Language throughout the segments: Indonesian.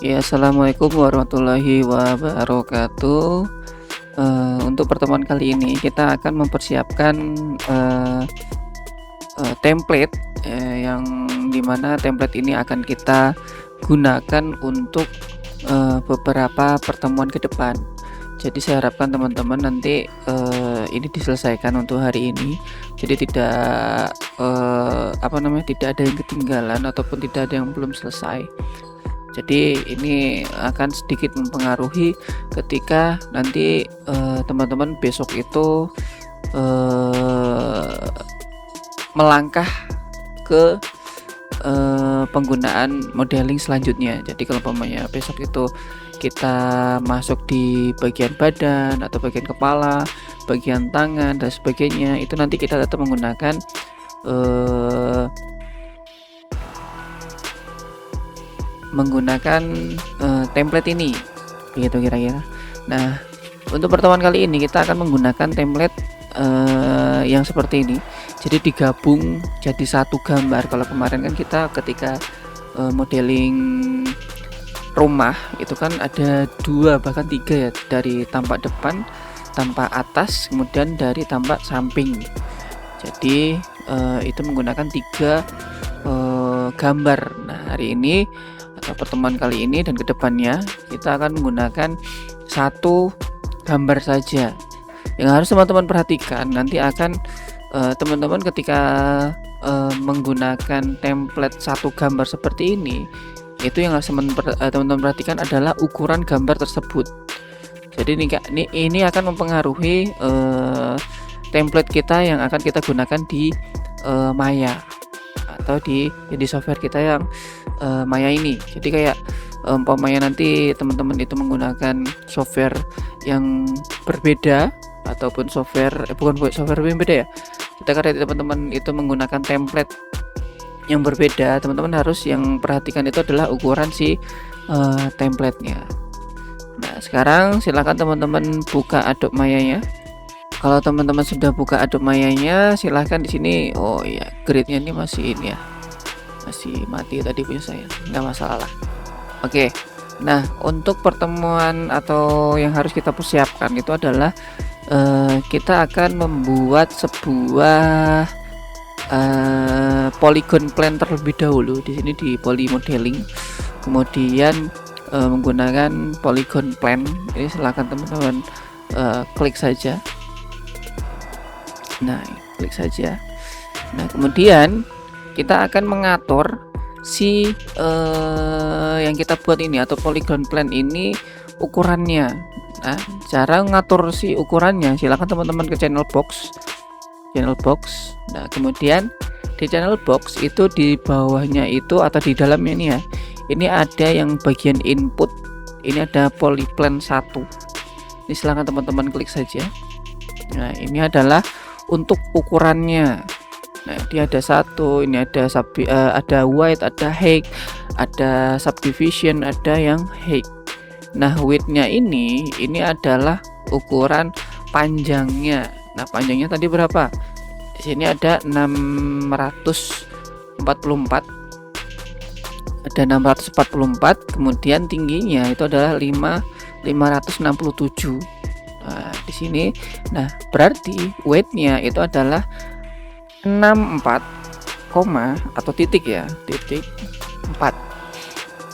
Ya, assalamualaikum warahmatullahi wabarakatuh. Untuk pertemuan kali ini kita akan mempersiapkan eh, template yang dimana template ini akan kita gunakan untuk beberapa pertemuan ke depan. Jadi saya harapkan teman-teman nanti ini diselesaikan untuk hari ini. Jadi tidak tidak ada yang ketinggalan ataupun tidak ada yang belum selesai. Jadi ini akan sedikit mempengaruhi ketika nanti teman-teman besok itu melangkah ke penggunaan modeling selanjutnya. Jadi kalau umpamanya besok itu kita masuk di bagian badan atau bagian kepala, bagian tangan dan sebagainya, itu nanti kita tetap menggunakan template ini, begitu kira-kira. Nah, untuk pertemuan kali ini kita akan menggunakan template yang seperti ini. Jadi digabung jadi satu gambar. Kalau kemarin kan kita ketika modeling rumah itu kan ada 2 bahkan 3 ya, dari tampak depan, tampak atas, kemudian dari tampak samping. Jadi itu menggunakan 3 gambar. Nah, hari ini atau pertemuan kali ini dan kedepannya kita akan menggunakan satu gambar saja. Yang harus teman-teman perhatikan nanti akan teman-teman ketika menggunakan template satu gambar seperti ini, itu yang harus teman-teman perhatikan adalah ukuran gambar tersebut. Jadi ini akan mempengaruhi template kita yang akan kita gunakan di Maya atau di software kita yang Maya ini. Jadi kayak umpamanya nanti teman-teman itu menggunakan software yang berbeda ataupun bukan software yang berbeda ya. Kita karena teman-teman itu menggunakan template yang berbeda, teman-teman harus yang perhatikan itu adalah ukuran si templatenya. Nah, sekarang silakan teman-teman buka Adobe Maya-nya. Kalau teman-teman sudah buka Adobe Maya-nya, silahkan di sini. Oh iya, grid-nya ini masih ini ya, masih mati tadi punya saya, nggak masalah. Oke, nah untuk pertemuan atau yang harus kita persiapkan itu adalah kita akan membuat sebuah polygon plan terlebih dahulu. Di sini di poly modeling, kemudian menggunakan polygon plan ini, silahkan teman-teman klik saja. Nah, klik saja. Nah, kemudian kita akan mengatur si yang kita buat ini atau polygon plan ini ukurannya. Nah, cara ngatur si ukurannya silakan teman-teman ke channel box. Nah, kemudian di channel box itu di bawahnya itu atau di dalamnya ini ya, ini ada yang bagian input. Ini ada polyplan 1. Ini silakan teman-teman klik saja. Nah, ini adalah untuk ukurannya. Nah, dia ada 1, ini ada ada width, ada height, ada subdivision, ada yang height. Nah, width-nya ini adalah ukuran panjangnya. Nah, panjangnya tadi berapa? Di sini ada 644. Ada 644, kemudian tingginya itu adalah 567. Nah, di sini berarti weight-nya itu adalah 64, atau titik ya, titik 4.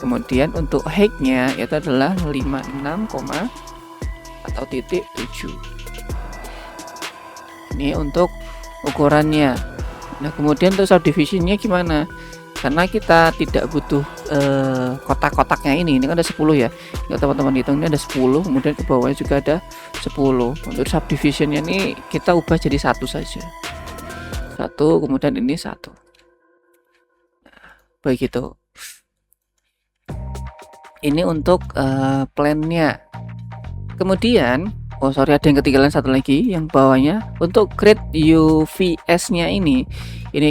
Kemudian untuk height-nya itu adalah 56, atau titik 7. Ini untuk ukurannya. Nah, kemudian untuk subdivision-nya gimana? Karena kita tidak butuh kotak-kotaknya ini kan ada 10 ya. Ya, teman-teman hitung ini ada 10, kemudian ke bawahnya juga ada 10. Untuk subdivision-nya ini kita ubah jadi 1 saja. 1, kemudian ini 1. Nah, begitu. Ini untuk plan-nya. Kemudian ada yang ketinggalan satu lagi, yang bawahnya untuk grade UVS-nya ini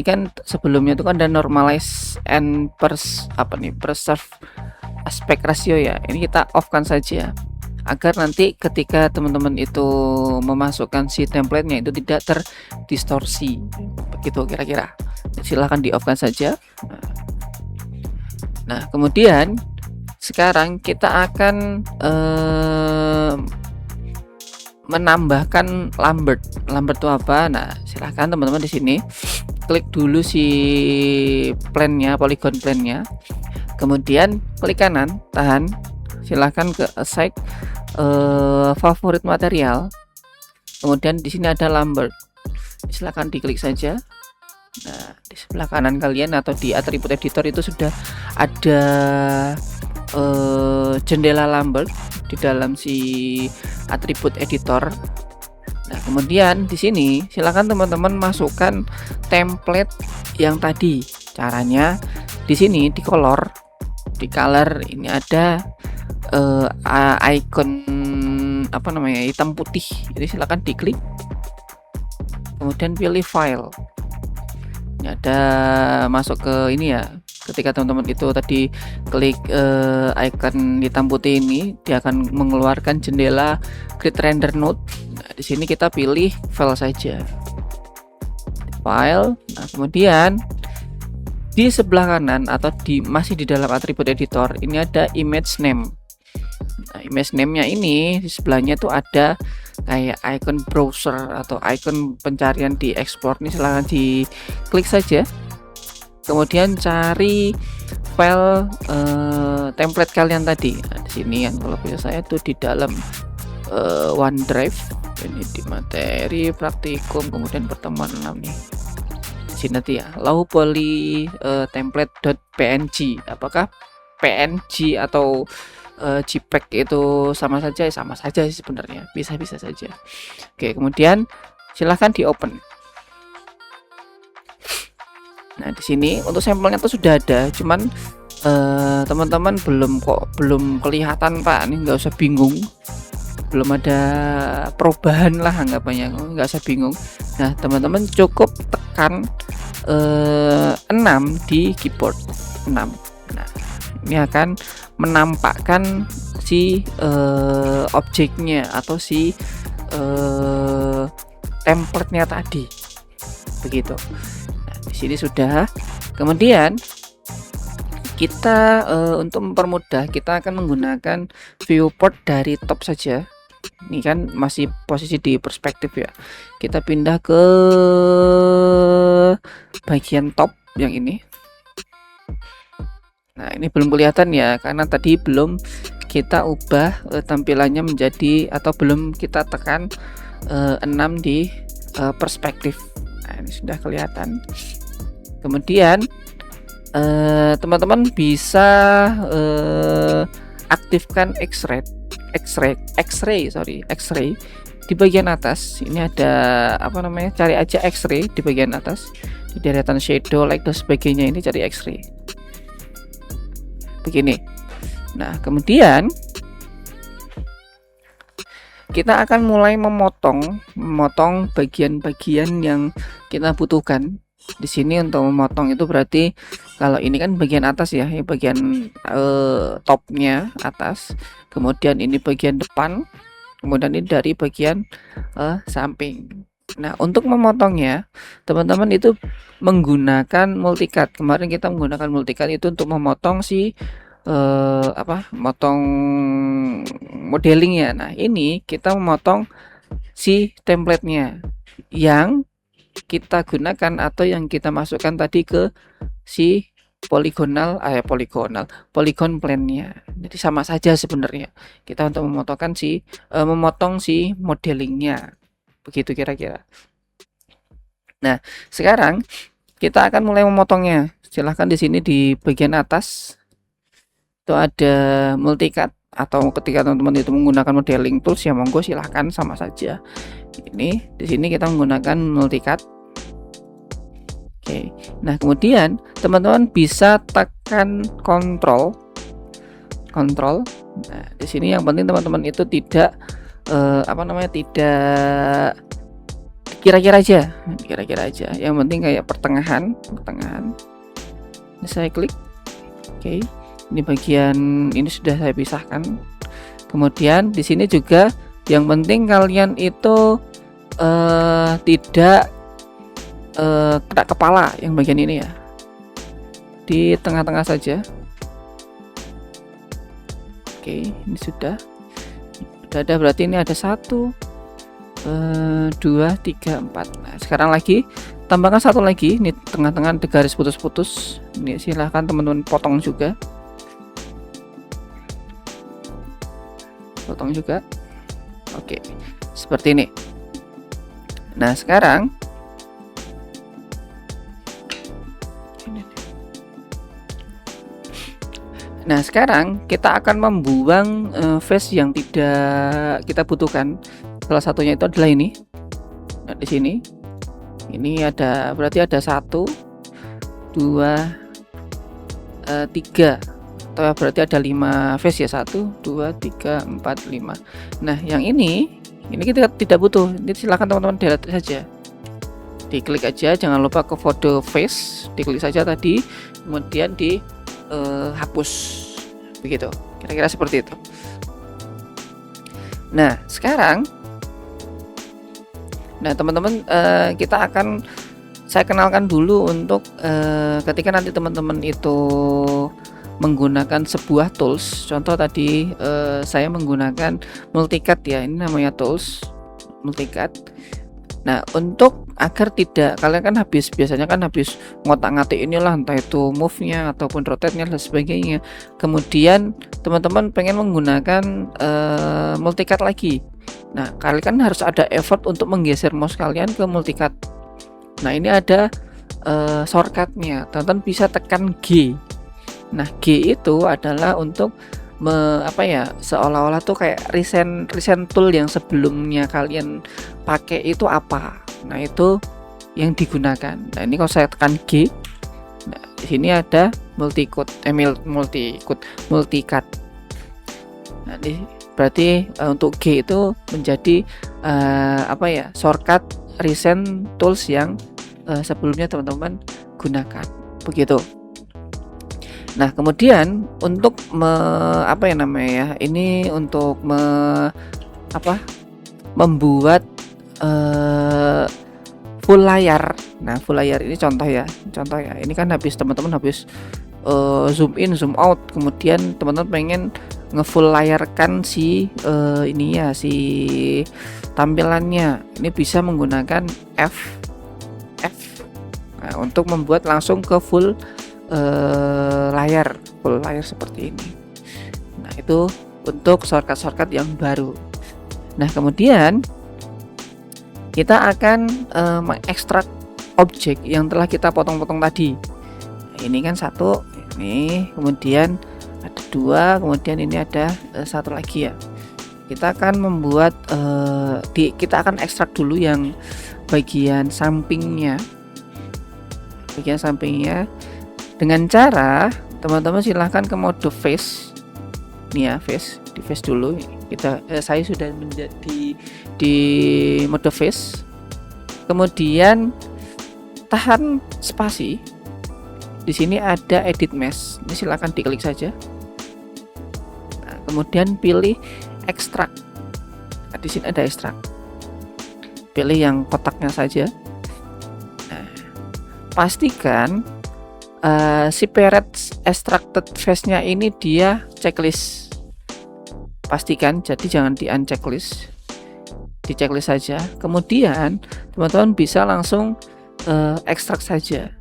kan sebelumnya itu kan ada normalize and preserve aspect ratio ya. Ini kita off-kan saja agar nanti ketika teman-teman itu memasukkan si template-nya itu tidak terdistorsi. Begitu kira-kira. Silahkan di off-kan saja. Nah, kemudian sekarang kita akan menambahkan Lambert. Lambert itu apa? Nah, silahkan teman-teman di sini klik dulu si plan-nya, polygon plan-nya. Kemudian klik kanan, tahan. Silahkan ke assign favorit material. Kemudian di sini ada Lambert. Silahkan diklik saja. Nah, di sebelah kanan kalian atau di atribut editor itu sudah ada jendela Lambert di dalam si atribut editor. Nah, kemudian di sini silakan teman-teman masukkan template yang tadi. Caranya di sini di color ini ada icon apa namanya, hitam putih. Jadi silakan diklik. Kemudian pilih file. Ini ada masuk ke ini ya. Ketika teman-teman itu tadi klik icon hitam putih ini, dia akan mengeluarkan jendela Grid Render Node. Nah, di sini kita pilih file saja. File. Nah, kemudian di sebelah kanan atau masih di dalam atribut editor ini ada image name. Nah, image name-nya ini di sebelahnya tuh ada kayak icon browser atau icon pencarian di explore. Ini silahkan diklik saja. Kemudian cari file template kalian tadi. Nah, di sini kan kalau bisa saya tuh di dalam OneDrive. Ini di materi praktikum, kemudian pertemuan 6 nih. Di sini nanti ya, low poly template.png. Apakah PNG atau JPEG itu sama saja? Sama saja sih sebenarnya. Bisa-bisa saja. Oke, kemudian silahkan di open. Nah, di sini untuk sampelnya tuh sudah ada, cuman teman-teman belum kelihatan Pak. Ini nggak usah bingung, belum ada perubahan lah anggapannya, nggak usah bingung. Nah, teman-teman cukup tekan 6 di keyboard 6. Nah, ini akan menampakkan si objeknya atau si template-nya tadi, begitu. Di sini sudah. Kemudian kita untuk mempermudah, kita akan menggunakan viewport dari top saja. Ini kan masih posisi di perspektif ya. Kita pindah ke bagian top yang ini. Nah, ini belum kelihatan ya karena tadi belum kita ubah tampilannya menjadi, atau belum kita tekan 6 di perspektif. Nah, ini sudah kelihatan. Kemudian teman-teman bisa aktifkan X-ray di bagian atas. Ini ada apa namanya, cari aja X-ray di bagian atas, di deretan shadow, light dan sebagainya. Ini cari X-ray begini. Nah, kemudian kita akan mulai memotong bagian-bagian yang kita butuhkan. Di sini untuk memotong itu berarti kalau ini kan bagian atas ya, ini bagian topnya atas, kemudian ini bagian depan, kemudian ini dari bagian samping. Nah, untuk memotongnya teman-teman itu menggunakan multicut. Kemarin kita menggunakan multicut itu untuk memotong si motong modelingnya. Nah, ini kita memotong si template-nya yang kita gunakan atau yang kita masukkan tadi ke si polygon plan-nya. Jadi sama saja sebenarnya. Kita untuk memotong si modelingnya. Begitu kira-kira. Nah, sekarang kita akan mulai memotongnya. Silahkan di sini di bagian atas itu ada multicut, atau ketika teman-teman itu menggunakan modeling tools ya monggo silahkan, sama saja. Ini di sini kita menggunakan multicut. Oke. Nah, kemudian teman-teman bisa tekan kontrol. Nah, di sini yang penting teman-teman itu tidak tidak kira-kira aja. Yang penting kayak pertengahan. Ini saya klik. Oke. Ini bagian ini sudah saya pisahkan. Kemudian di sini juga yang penting kalian itu tidak kena kepala yang bagian ini ya. Di tengah-tengah saja. Oke, ini sudah ada, berarti ini ada 1 2 3 4. Nah, sekarang lagi tambahkan satu lagi, ini tengah-tengah ada garis putus-putus. Ini silahkan teman-teman potong juga. Oke, seperti ini. Nah, sekarang kita akan membuang face yang tidak kita butuhkan. Salah satunya itu adalah ini. Nah, di sini ini ada, berarti ada 1 2 3, atau berarti ada 5 face ya, 1 2 3 4 5. Nah, yang ini kita tidak butuh. Ini silakan teman-teman delete saja. Diklik aja, jangan lupa ke foto face, diklik saja tadi, kemudian di hapus, begitu, kira-kira seperti itu. Nah, sekarang teman-teman, saya kenalkan dulu untuk ketika nanti teman-teman itu menggunakan sebuah tools. Contoh tadi saya menggunakan multicut ya, ini namanya tools multicut. Nah, untuk agar tidak, kalian kan biasanya habis ngotak-ngatik inilah, entah itu move-nya ataupun rotate-nya dan sebagainya. Kemudian teman-teman pengen menggunakan multicut lagi. Nah, kalian kan harus ada effort untuk menggeser mouse kalian ke multicut. Nah, ini ada shortcutnya. Teman-teman bisa tekan G. Nah, G itu adalah untuk seolah-olah tuh kayak recent tool yang sebelumnya kalian pakai itu apa. Nah, itu yang digunakan. Nah, ini kalau saya tekan G, nah, di sini ada multicut. Nah, berarti untuk G itu menjadi shortcut recent tools yang sebelumnya teman-teman gunakan, begitu. Nah, kemudian untuk ini untuk membuat full layar. Nah, full layar ini contoh ya. Ini kan teman-teman habis zoom in, zoom out, kemudian teman-teman pengen ngefull layarkan si tampilannya. Ini bisa menggunakan F. Nah, untuk membuat langsung ke full layar seperti ini. Nah, itu untuk shortcut yang baru. Nah, kemudian kita akan mengekstrak objek yang telah kita potong-potong tadi. Nah, ini kan 1, ini kemudian ada 2, kemudian ini ada 1 lagi ya. Kita akan membuat kita akan ekstrak dulu yang bagian sampingnya. Dengan cara teman-teman silahkan ke mode face. Nih ya, di face dulu. Saya sudah menjadi di mode face. Kemudian tahan spasi. Di sini ada edit mesh. Ini silahkan diklik saja. Nah, kemudian pilih ekstrak. Nah, di sini ada ekstrak. Pilih yang kotaknya saja. Nah, pastikan si parent extracted face-nya ini dia checklist. Pastikan, jadi jangan di unchecklist. Di checklist saja. Kemudian teman-teman bisa langsung ekstrak saja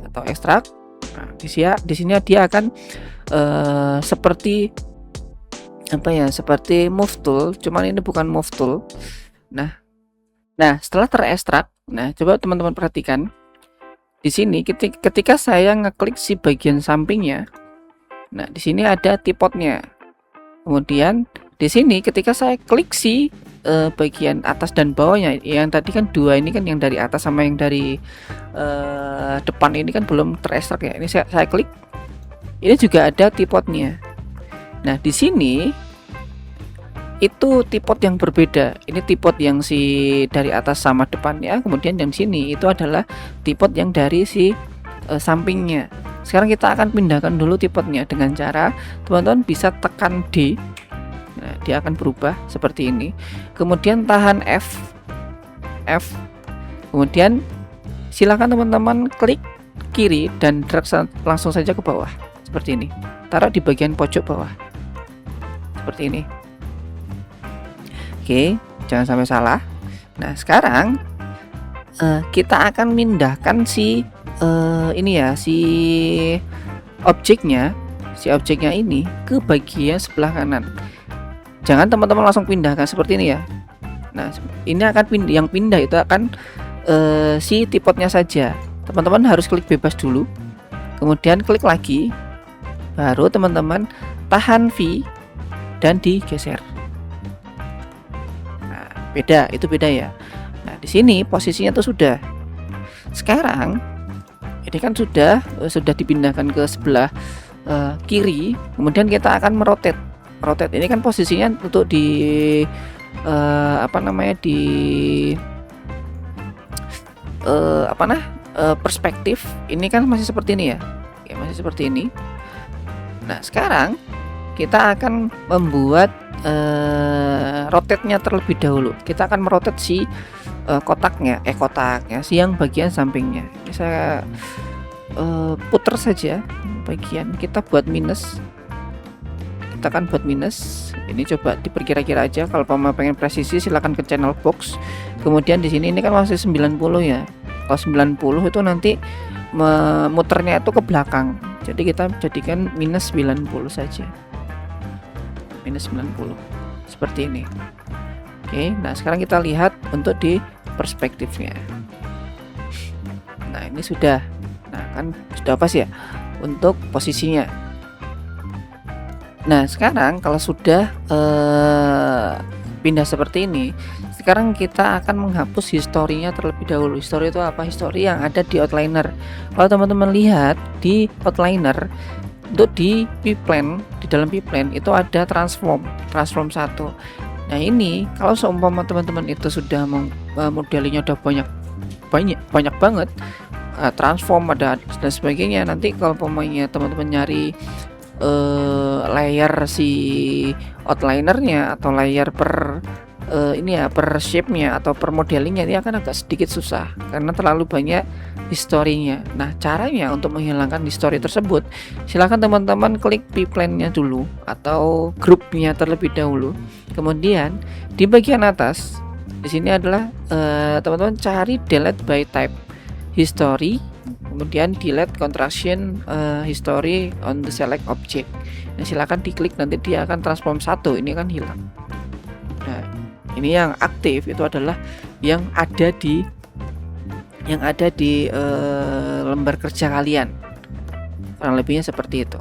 atau ekstrak. Nah, di sini dia akan seperti move tool, cuman ini bukan move tool. Nah, setelah terekstrak, coba teman-teman perhatikan. Di sini ketika saya ngeklik si bagian sampingnya, nah di sini ada tipotnya. Kemudian di sini ketika saya klik si bagian atas dan bawahnya, yang tadi kan 2 ini kan yang dari atas sama yang dari depan ini kan belum terekstrak ya. Ini saya klik, ini juga ada tipotnya. Nah, di sini itu tipot yang berbeda. Ini tipot yang si dari atas sama depannya, kemudian yang sini itu adalah tipot yang dari si sampingnya. Sekarang kita akan pindahkan dulu tipotnya dengan cara teman-teman bisa tekan D. Nah, dia akan berubah seperti ini. Kemudian tahan F. Kemudian silakan teman-teman klik kiri dan drag langsung saja ke bawah seperti ini. Taruh di bagian pojok bawah. seperti ini. Oke, jangan sampai salah. Nah, sekarang kita akan mindahkan si ini ya, si objeknya ini ke bagian sebelah kanan. Jangan teman-teman langsung pindahkan seperti ini ya. Nah, ini akan yang pindah itu akan si tripodnya saja. Teman-teman harus klik bebas dulu, kemudian klik lagi, baru teman-teman tahan V dan digeser. Nah, itu beda ya. Nah, di sini posisinya tuh sudah. Sekarang ini kan sudah dipindahkan ke sebelah kiri, kemudian kita akan merotate. Ini kan posisinya untuk di perspektif ini kan masih seperti ini ya. Oke, masih seperti ini. Nah, sekarang kita akan membuat rotate-nya terlebih dahulu. Kita akan merotate si kotaknya, si yang bagian sampingnya. Ini saya putar saja bagian, kita buat minus. Kita akan buat minus. Ini coba diperkira-kira aja. Kalau pengen presisi silahkan ke channel box. Kemudian di sini ini kan masih 90 ya. Kalau 90 itu nanti muternya itu ke belakang. Jadi kita jadikan minus 90 saja. Minus 90 seperti ini. Oke, nah sekarang kita lihat untuk di perspektifnya. Nah, ini sudah. Nah, kan sudah pas ya untuk posisinya. Nah, sekarang kalau sudah pindah seperti ini, sekarang kita akan menghapus historinya terlebih dahulu. History itu apa? History yang ada di outliner. Kalau teman-teman lihat di outliner, untuk di P-Plan, di dalam P-Plan itu ada transform 1. Nah, ini kalau seumpama teman-teman itu sudah modelnya udah banyak banget, transform ada dan sebagainya, nanti kalau pemainnya teman-teman nyari layer si outlinernya atau layer per shape-nya atau per modelingnya, ini akan agak sedikit susah karena terlalu banyak historinya. Nah, caranya untuk menghilangkan history tersebut, silahkan teman-teman klik P-Plan-nya dulu atau grupnya terlebih dahulu. Kemudian di bagian atas di sini adalah teman-teman cari delete by type history, kemudian delete contraction history on the select object. Nah, silakan diklik, nanti dia akan transform 1, ini kan hilang. Nah, ini yang aktif itu adalah yang ada di lembar kerja kalian, kurang lebihnya seperti itu.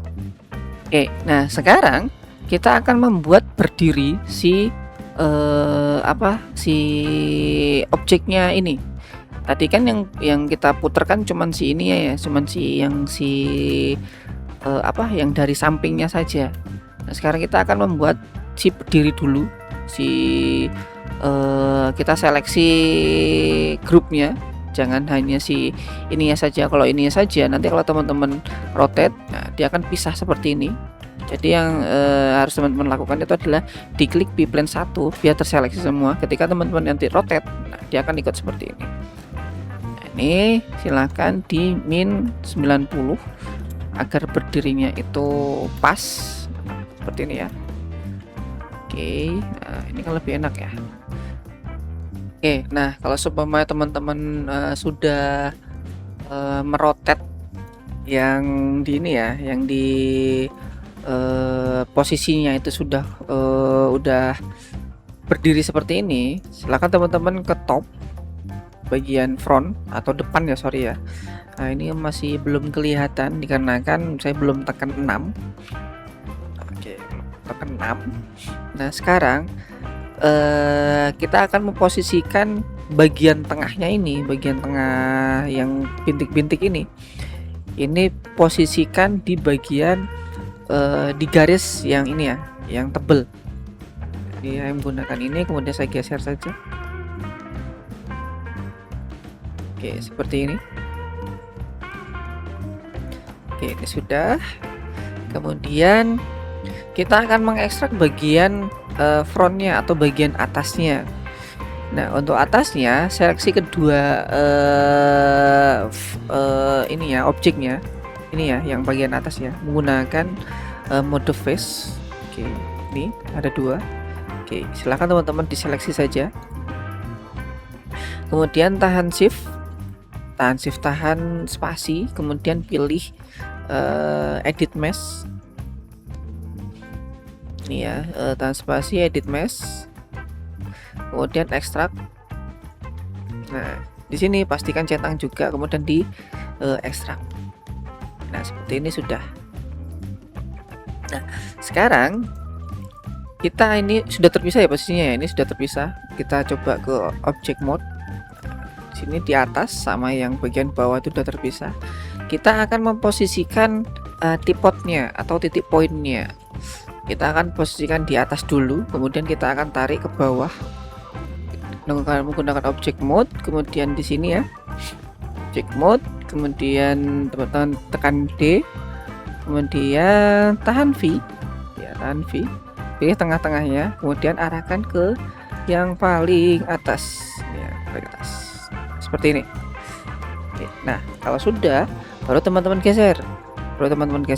Oke, nah sekarang kita akan membuat berdiri si objeknya ini. Tadi kan yang kita putarkan cuman si ini ya, cuman yang dari sampingnya saja. Nah, sekarang kita akan membuat si berdiri dulu. Kita seleksi grupnya, jangan hanya si ininya saja. Kalau ininya saja, nanti kalau teman-teman rotate, nah, dia akan pisah seperti ini. Jadi yang harus teman-teman lakukan itu adalah diklik P-Plan 1 biar terseleksi semua. Ketika teman-teman nanti rotate, nah, dia akan ikut seperti ini. Ini silahkan di min 90 agar berdirinya itu pas seperti ini ya. Oke, nah ini kan lebih enak ya. Oke, nah kalau seumpama teman-teman sudah merotet yang di ini ya, yang di posisinya itu sudah berdiri seperti ini, silakan teman-teman ke top bagian front atau depan ya, sorry ya. Nah, ini masih belum kelihatan dikarenakan saya belum tekan 6. Oke, tekan 6. Nah, sekarang kita akan memposisikan bagian tengahnya ini, bagian tengah yang bintik-bintik ini posisikan di bagian di garis yang ini ya, yang tebel. Jadi saya menggunakan ini, kemudian saya geser saja. Oke, seperti ini. Oke, ini sudah. Kemudian kita akan mengekstrak bagian frontnya atau bagian atasnya. Nah, untuk atasnya seleksi kedua ini ya, objeknya. Ini ya, yang bagian atas ya, menggunakan mode face. Oke, Nih ada 2. Oke, silahkan teman-teman diseleksi saja. Kemudian tahan shift, tahan spasi, kemudian pilih edit mesh. Ini ya, tahan spasi, edit mesh, kemudian ekstrak. Nah, di sini pastikan centang juga, kemudian di ekstrak. Nah, seperti ini sudah. Nah, sekarang kita ini sudah terpisah ya posisinya ya. Ini sudah terpisah. Kita coba ke object mode. Di sini di atas sama yang bagian bawah itu sudah terpisah. Kita akan memposisikan tipotnya atau titik poinnya. Kita akan posisikan di atas dulu, kemudian kita akan tarik ke bawah menggunakan object mode. Kemudian di sini ya, object mode, kemudian teman-teman tekan D, kemudian tahan V ya, tahan V, pilih tengah-tengahnya, kemudian arahkan ke yang paling atas ya, paling atas seperti ini. Oke, nah kalau sudah, baru teman-teman geser,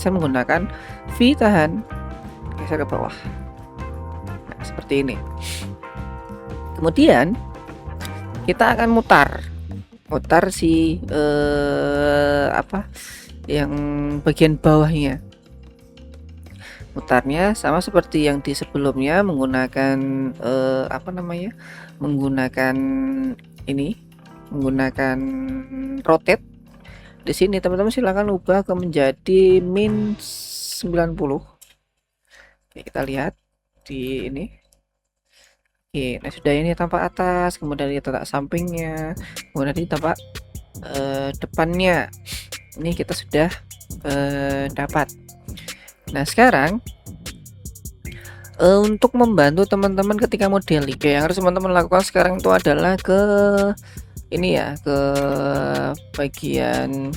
menggunakan V tahan, geser ke bawah. Nah, seperti ini. Kemudian kita akan mutar si yang bagian bawahnya. Mutarnya sama seperti yang di sebelumnya, menggunakan menggunakan rotate. Di sini teman-teman silahkan ubah ke menjadi min 90. Oke, kita lihat di ini. Oke, nah sudah, ini tampak atas, kemudian kita tampak sampingnya, kemudian ini tampak depannya. Ini kita sudah dapat. Nah, sekarang untuk membantu teman-teman ketika modeling, yang harus teman-teman lakukan sekarang itu adalah ke ini ya, ke bagian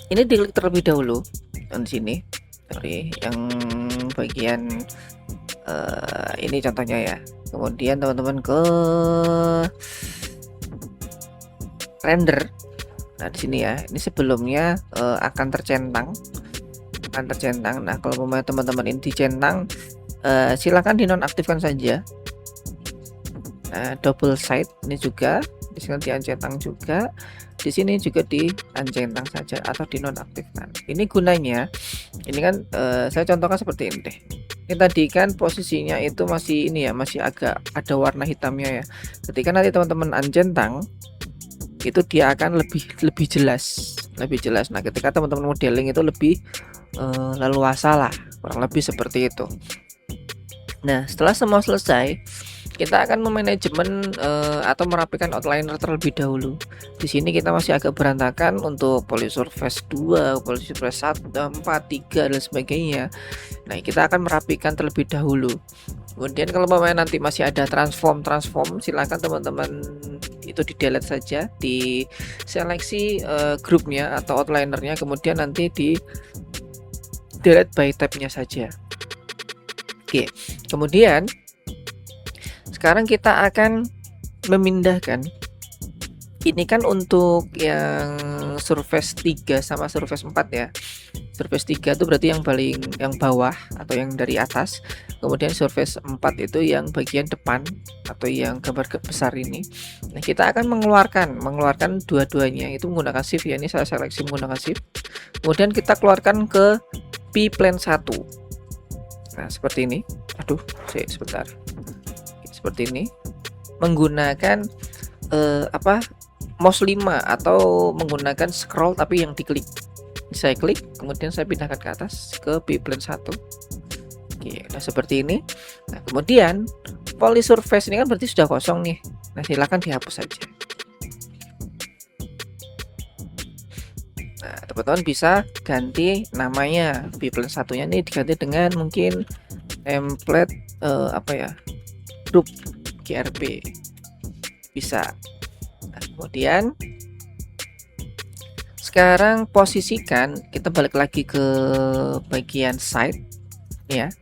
ini diklik terlebih dahulu di sini, dari yang bagian ini contohnya ya. Kemudian teman-teman ke render. Nah, di sini ya, ini sebelumnya akan tercentang. Nah, kalau mau teman-teman ini dicentang, silakan dinonaktifkan saja. Nah, double side ini juga di sini diancentang juga. Di sini juga diancentang saja atau dinonaktifkan. Ini gunanya, ini kan saya contohkan seperti ini deh. Ini tadi kan posisinya itu masih ini ya, masih agak ada warna hitamnya ya. Ketika nanti teman-teman uncentang, itu dia akan lebih jelas. Nah, ketika teman-teman modeling itu lebih leluasa lah, kurang lebih seperti itu. Nah, setelah semua selesai, kita akan memanajemen atau merapikan outliner terlebih dahulu. Di sini kita masih agak berantakan untuk polysurface 2, polysurface 1, 4, 3 dan sebagainya. Nah, kita akan merapikan terlebih dahulu. Kemudian kalau nanti masih ada transform, silakan teman-teman itu di delete saja, di seleksi grupnya atau outlinernya, kemudian nanti di delete by tab-nya saja. Oke, kemudian sekarang kita akan memindahkan ini kan untuk yang surface 3 sama surface 4 ya. Surface 3 itu berarti yang bawah atau yang dari atas. Kemudian surface 4 itu yang bagian depan atau yang gambar besar ini. Nah, kita akan mengeluarkan dua-duanya itu menggunakan shift ya. Ini saya seleksi menggunakan shift. Kemudian kita keluarkan ke P plane 1. Nah, seperti ini. Aduh, sebentar. Seperti ini, menggunakan mouse 5 atau menggunakan scroll tapi yang diklik. Saya klik, kemudian saya pindahkan ke atas ke P plane 1. Oke, nah seperti ini. Nah, kemudian polysurface ini kan berarti sudah kosong nih. Nah, silakan dihapus saja. Nah, teman-teman bisa ganti namanya. P plane 1-nya ini diganti dengan mungkin template grup GRB bisa. Nah, kemudian sekarang posisikan, kita balik lagi ke bagian side ya.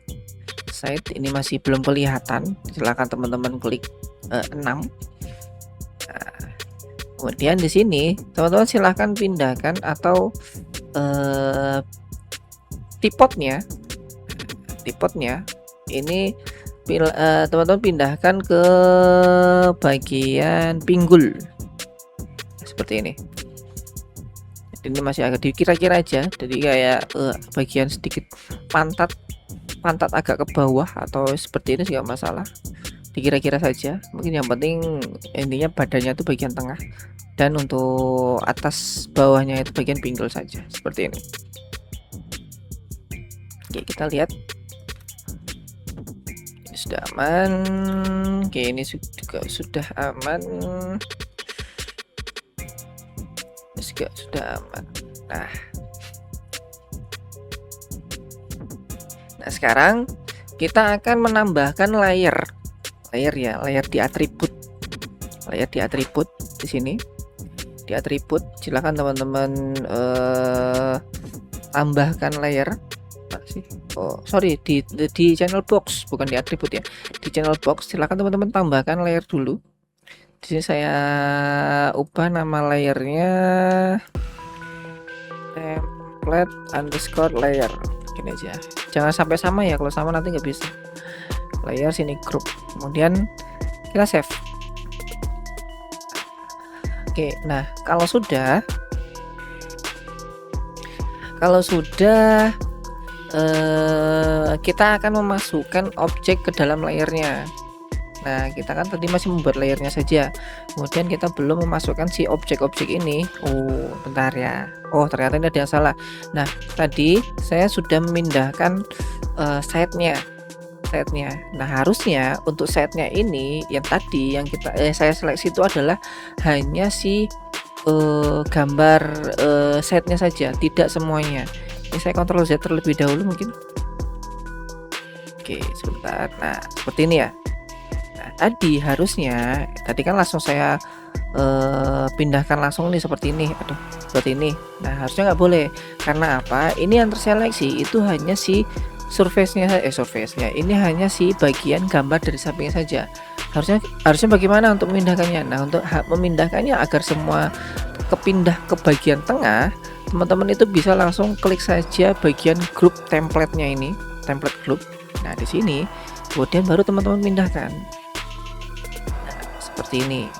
Side ini masih belum kelihatan, silakan teman-teman klik 6. Nah, kemudian di sini teman-teman silahkan pindahkan atau tipotnya tripodnya ini teman-teman pindahkan ke bagian pinggul seperti ini. Ini masih agak dikira-kira aja, jadi kayak bagian sedikit pantat agak ke bawah atau seperti ini juga masalah, dikira-kira saja. Mungkin yang penting intinya badannya itu bagian tengah, dan untuk atas bawahnya itu bagian pinggul saja seperti ini. Oke, kita lihat ini sudah aman. Oke, ini juga sudah aman, ini juga sudah aman. Nah, sekarang kita akan menambahkan layer di atribut. Di sini di atribut, silahkan teman-teman tambahkan layer. Oh sorry, di channel box, bukan di atribut ya. Di channel box silahkan teman-teman tambahkan layer dulu. Di sini saya ubah nama layernya template underscore layer, gini aja. Jangan sampai sama ya, kalau sama nanti nggak bisa. Layer sini group, kemudian kita save. Oke, nah kalau sudah kita akan memasukkan objek ke dalam layernya. Nah, kita kan tadi masih membuat layernya saja, kemudian kita belum memasukkan si objek-objek ini. Oh bentar ya, oh ternyata ini ada yang salah. Nah, tadi saya sudah memindahkan setnya. Nah, harusnya untuk setnya ini yang tadi yang saya seleksi itu adalah hanya si gambar setnya saja, tidak semuanya. Ini saya Ctrl Z terlebih dahulu mungkin. Oke, sebentar. Nah, seperti ini ya. Nah, tadi kan langsung saya pindahkan langsung nih seperti ini. Aduh, seperti ini. Nah, harusnya nggak boleh. Karena apa? Ini yang terseleksi itu hanya si surface-nya. Ini hanya si bagian gambar dari sampingnya saja. Harusnya bagaimana untuk memindahkannya? Nah, untuk memindahkannya agar semua kepindah ke bagian tengah, teman-teman itu bisa langsung klik saja bagian grup template-nya ini, template group. Nah, di sini kemudian baru teman-teman pindahkan. Nah, seperti ini.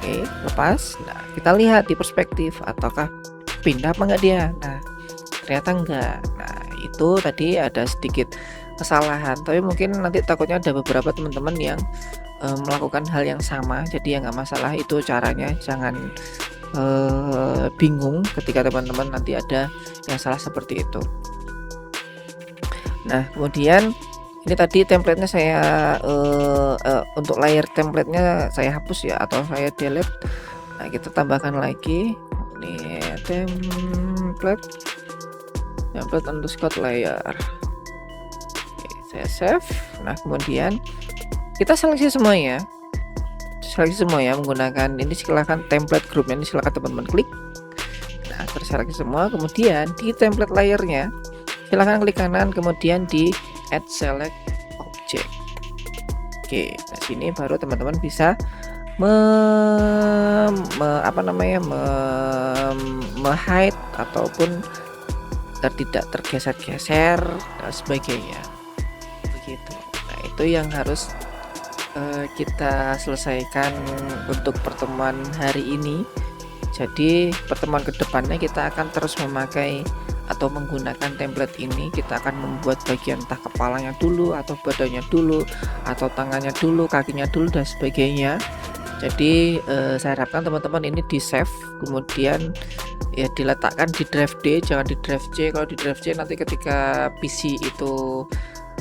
Oke, lepas. Nah, kita lihat di perspektif apakah pindah apa enggak dia. Nah, ternyata enggak. Nah, itu tadi ada sedikit kesalahan, tapi mungkin nanti takutnya ada beberapa teman-teman yang melakukan hal yang sama, jadi ya nggak masalah. Itu caranya, jangan bingung ketika teman-teman nanti ada yang salah seperti itu. Nah, kemudian ini tadi template-nya saya untuk layer template-nya saya hapus ya, atau saya delete. Nah, kita tambahkan lagi ini template underscore layer. Oke, saya save. Nah, kemudian kita seleksi semuanya menggunakan ini, silakan template groupnya ini silakan teman-teman klik. Nah, terseleksi semua. Kemudian di template layernya silakan klik kanan, kemudian di add select object. Oke, nah sini baru teman-teman bisa hide ataupun tidak tergeser-geser dan sebagainya, begitu. Nah, itu yang harus kita selesaikan untuk pertemuan hari ini. Jadi pertemuan kedepannya kita akan terus memakai atau menggunakan template ini. Kita akan membuat bagian entah kepalanya dulu, atau badannya dulu, atau tangannya dulu, kakinya dulu, dan sebagainya. Jadi saya harapkan teman-teman ini di save, kemudian ya diletakkan di drive D, jangan di drive C. Kalau di drive C nanti ketika PC itu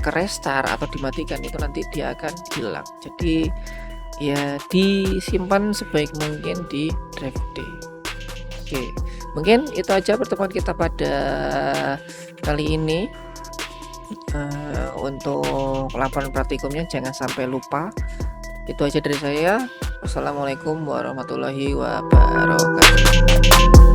ke restart atau dimatikan, itu nanti dia akan hilang. Jadi ya disimpan sebaik mungkin di drive D. Oke, mungkin itu aja pertemuan kita pada kali ini. Untuk laporan praktikumnya jangan sampai lupa. Itu aja dari saya. Wassalamualaikum warahmatullahi wabarakatuh.